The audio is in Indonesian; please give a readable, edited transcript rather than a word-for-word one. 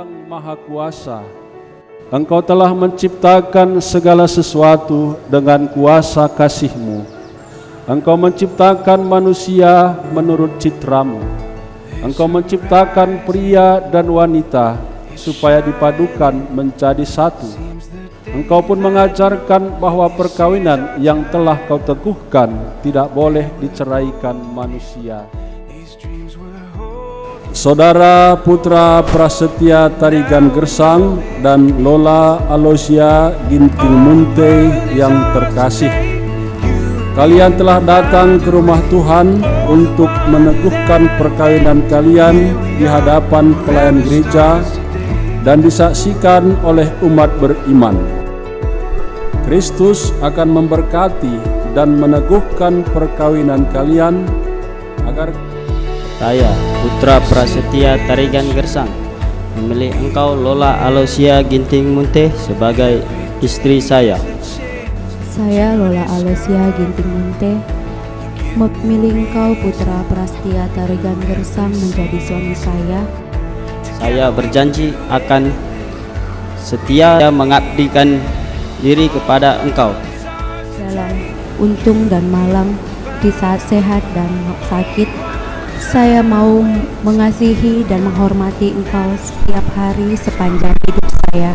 yang Maha Kuasa. Engkau telah menciptakan segala sesuatu dengan kuasa kasih-Mu. Engkau menciptakan manusia menurut citramu. Engkau menciptakan pria dan wanita supaya dipadukan menjadi satu. Engkau pun mengajarkan bahwa perkawinan yang telah Kau teguhkan tidak boleh diceraikan manusia. Saudara Putra Prasetya Tarigan Gersang dan Lola Alosia Ginting Munte yang terkasih, kalian telah datang ke rumah Tuhan untuk meneguhkan perkawinan kalian di hadapan pelayan gereja dan disaksikan oleh umat beriman. Kristus akan memberkati dan meneguhkan perkawinan kalian agar saya, Putra Prasetya Tarigan Gersang, memilih engkau Lola Alosia Ginting Munte sebagai istri saya. Saya, Lola Alosia Ginting Munte, memilih engkau Putra Prasetya Tarigan Gersang menjadi suami saya. Saya berjanji akan setia mengabdikan diri kepada engkau dalam untung dan malang, di saat sehat dan sakit. Saya mau mengasihi dan menghormati engkau setiap hari sepanjang hidup saya.